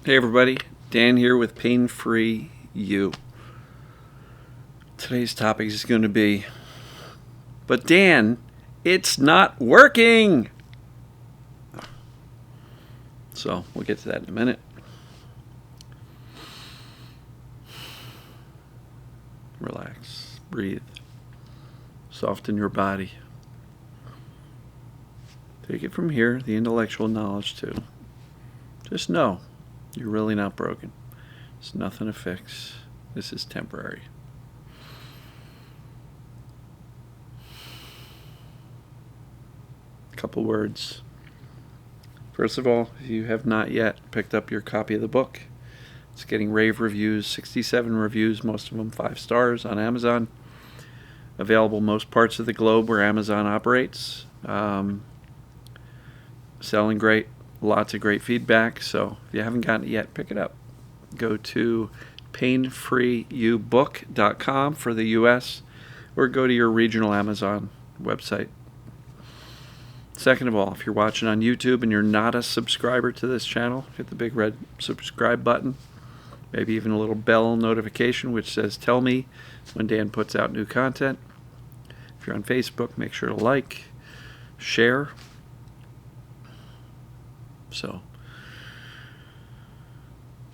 Hey everybody, Dan here with Pain Free You. Today's topic is going to be, but Dan, it's not working! So we'll get to that in a minute. Relax, breathe, soften your body. Take it from here, the intellectual knowledge too. Just know you're really not broken. It's nothing to fix. This is temporary. A couple words. First of all, if you have not yet picked up your copy of the book, it's getting rave reviews, 67 reviews, most of them 5 stars on Amazon. Available most parts of the globe where Amazon operates. Selling great, lots of great feedback. So if you haven't gotten it yet, pick it up. Go to painfreeyoubook.com for the US, or go to your regional Amazon website. Second of all, if you're watching on YouTube and you're not a subscriber to this channel, hit the big red subscribe button. Maybe even a little bell notification which says tell me when Dan puts out new content. If you're on Facebook, make sure to like, share.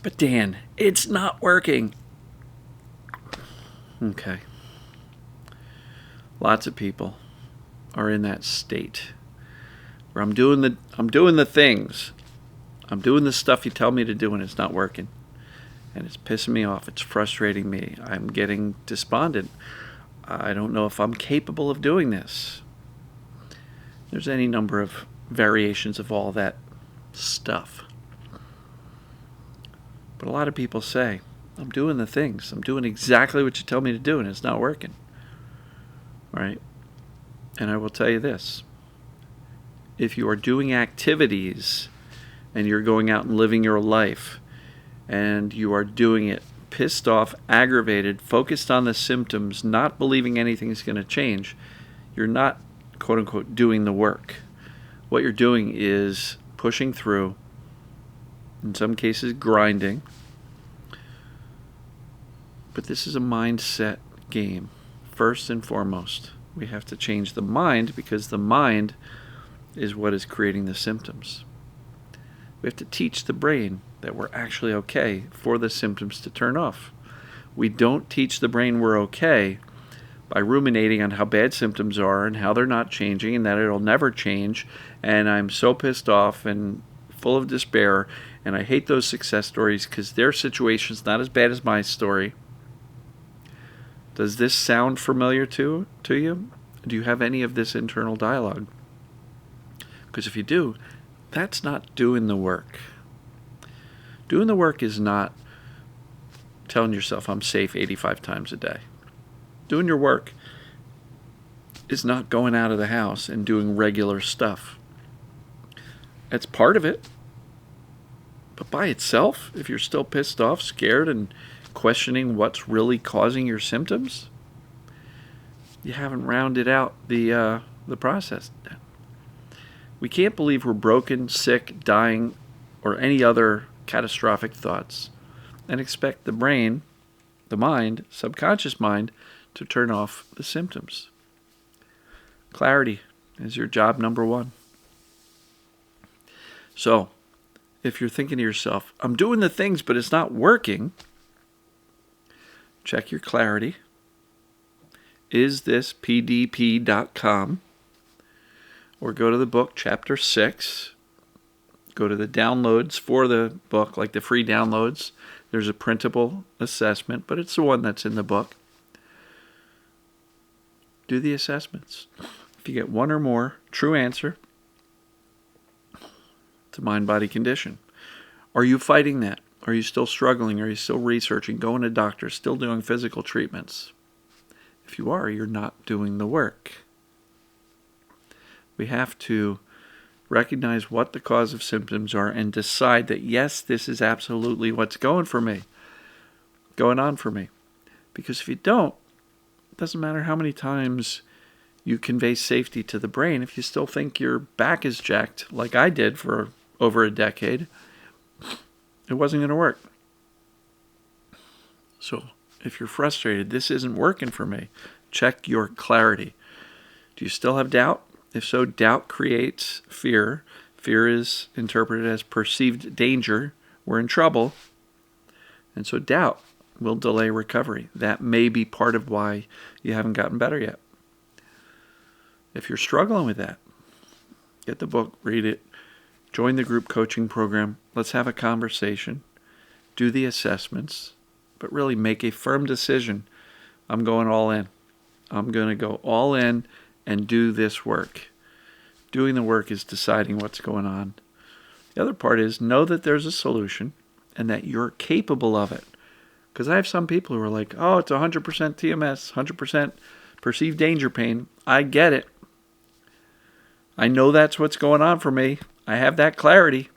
But Dan, it's not working. Okay. Lots of people are in that state where I'm doing the things. I'm doing the stuff you tell me to do and it's not working. And it's pissing me off. It's frustrating me. I'm getting despondent. I don't know if I'm capable of doing this. There's any number of variations of all that stuff. But a lot of people say, I'm doing the things. I'm doing exactly what you tell me to do and it's not working. Right? And I will tell you this. If you are doing activities and you're going out and living your life and you are doing it pissed off, aggravated, focused on the symptoms, not believing anything is going to change, you're not, quote unquote, doing the work. What you're doing is pushing through, in some cases grinding, but this is a mindset game. First and foremost, we have to change the mind because the mind is what is creating the symptoms. We have to teach the brain that we're actually okay for the symptoms to turn off. We don't teach the brain we're okay by ruminating on how bad symptoms are and how they're not changing and that it'll never change, and I'm so pissed off and full of despair and I hate those success stories because their situation's not as bad as my story. Does this sound familiar to you? Do you have any of this internal dialogue? Because if you do, that's not doing the work. Doing the work is not telling yourself I'm safe 85 times a day. Doing your work is not going out of the house and doing regular stuff. It's part of it. But by itself, if you're still pissed off, scared, and questioning what's really causing your symptoms, you haven't rounded out the process. We can't believe we're broken, sick, dying, or any other catastrophic thoughts and expect the brain, the mind, subconscious mind, to turn off the symptoms. Clarity is your job number one. So, if you're thinking to yourself, I'm doing the things, but it's not working, check your clarity. Is this pdp.com? Or go to the book, chapter 6. Go to the downloads for the book, like the free downloads. There's a printable assessment, but it's the one that's in the book. Do the assessments. If you get one or more, true answer, it's a mind-body condition. Are you fighting that? Are you still struggling? Are you still researching, going to doctors, still doing physical treatments? If you are, you're not doing the work. We have to recognize what the cause of symptoms are and decide that, yes, this is absolutely what's going on for me. Because if you don't, it doesn't matter how many times you convey safety to the brain. If you still think your back is jacked, like I did for over a decade, It wasn't going to work. So if you're frustrated, this isn't working for me, check your clarity. Do you still have doubt? If so, doubt creates fear. Fear is interpreted as perceived danger. We're in trouble. And so doubt will delay recovery. That may be part of why you haven't gotten better yet. If you're struggling with that, get the book, read it, join the group coaching program. Let's have a conversation, do the assessments, but really make a firm decision. I'm going all in. I'm going to go all in and do this work. Doing the work is deciding what's going on. The other part is know that there's a solution and that you're capable of it. Because I have some people who are like, oh, it's 100% TMS, 100% perceived danger pain. I get it. I know that's what's going on for me. I have that clarity.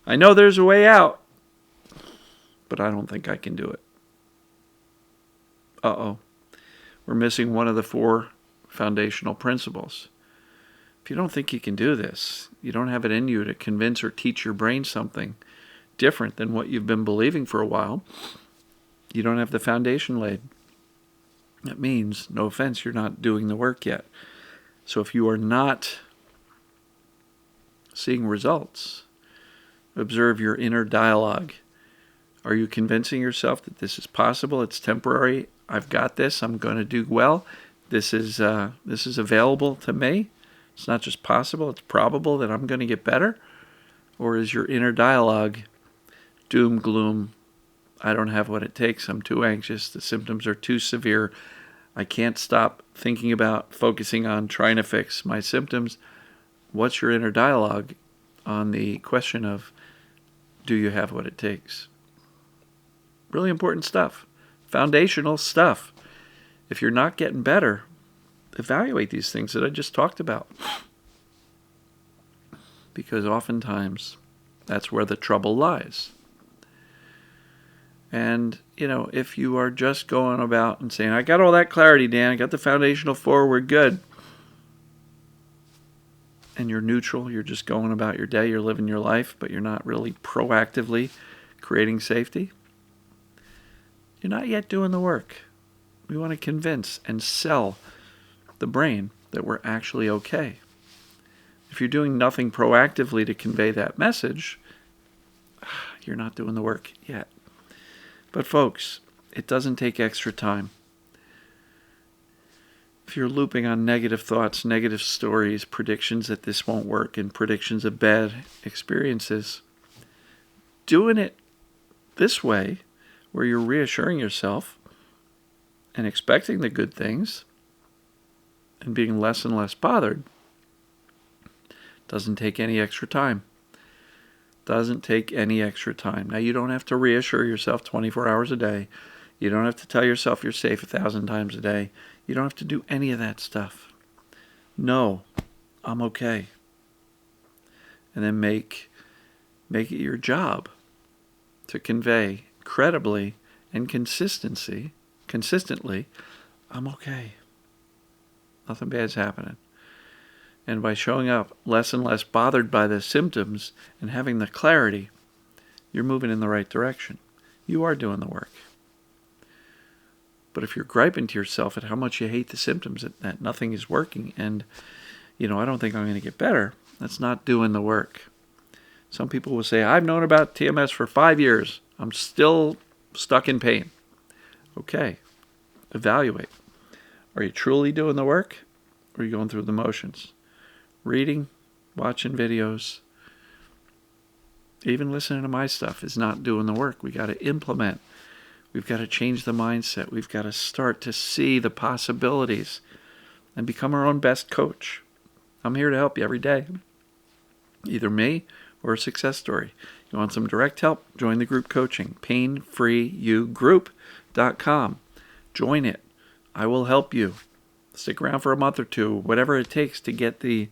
I know there's a way out, but I don't think I can do it. Uh-oh. We're missing one of the 4 foundational principles. If you don't think you can do this, you don't have it in you to convince or teach your brain something different than what you've been believing for a while, you don't have the foundation laid. That means, no offense, you're not doing the work yet. So if you are not seeing results, observe your inner dialogue. Are you convincing yourself that this is possible? It's temporary. I've got this. I'm going to do well. This is available to me. It's not just possible. It's probable that I'm going to get better. Or is your inner dialogue doom, gloom? I don't have what it takes. I'm too anxious. The symptoms are too severe. I can't stop thinking about focusing on trying to fix my symptoms. What's your inner dialogue on the question of, do you have what it takes? Really important stuff. Foundational stuff. If you're not getting better, evaluate these things that I just talked about. Because oftentimes, that's where the trouble lies. And, if you are just going about and saying, I got all that clarity, Dan, I got the foundational 4, we're good. And you're neutral, you're just going about your day, you're living your life, but you're not really proactively creating safety. You're not yet doing the work. We want to convince and sell the brain that we're actually okay. If you're doing nothing proactively to convey that message, you're not doing the work yet. But folks, it doesn't take extra time. If you're looping on negative thoughts, negative stories, predictions that this won't work, and predictions of bad experiences, doing it this way, where you're reassuring yourself and expecting the good things and being less and less bothered, doesn't take any extra time. Doesn't take any extra time. Now, you don't have to reassure yourself 24 hours a day. You don't have to tell yourself you're safe 1,000 times a day. You don't have to do any of that stuff. No, I'm okay. And then make it your job to convey credibly and consistently, I'm okay. Nothing bad's happening. And by showing up less and less bothered by the symptoms and having the clarity, you're moving in the right direction. You are doing the work. But if you're griping to yourself at how much you hate the symptoms, that nothing is working, and, I don't think I'm going to get better, that's not doing the work. Some people will say, I've known about TMS for 5 years. I'm still stuck in pain. Okay, evaluate. Are you truly doing the work, or are you going through the motions? Reading, watching videos, even listening to my stuff is not doing the work. We got to implement. We've got to change the mindset. We've got to start to see the possibilities and become our own best coach. I'm here to help you every day. Either me or a success story. You want some direct help? Join the group coaching, painfreeyougroup.com. Join it. I will help you. Stick around for a month or two, whatever it takes to get the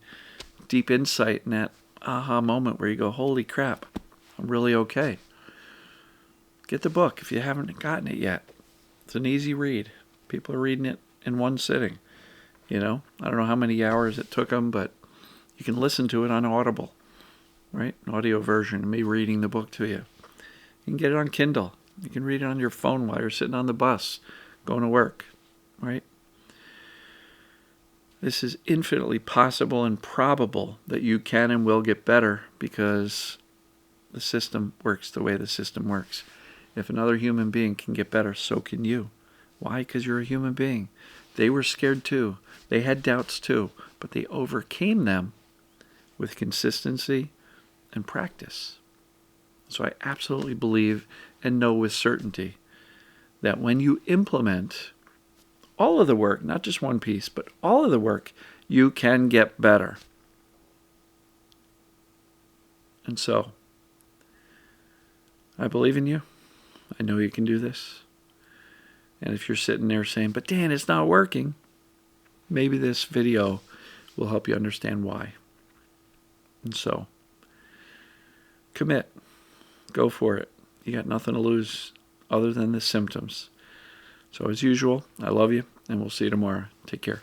deep insight and that aha moment where you go, holy crap, I'm really okay. Get the book if you haven't gotten it yet. It's an easy read. People are reading it in one sitting. I don't know how many hours it took them, but you can listen to it on Audible, right? An audio version of me reading the book to you. You can get it on Kindle. You can read it on your phone while you're sitting on the bus going to work, right? This is infinitely possible and probable that you can and will get better because the system works the way the system works. If another human being can get better, so can you. Why? Because you're a human being. They were scared too. They had doubts too, but they overcame them with consistency and practice. So I absolutely believe and know with certainty that when you implement all of the work, not just one piece, but all of the work, you can get better. And so, I believe in you. I know you can do this. And if you're sitting there saying, but Dan, it's not working, maybe this video will help you understand why. And so, commit. Go for it. You got nothing to lose other than the symptoms. So as usual, I love you, and we'll see you tomorrow. Take care.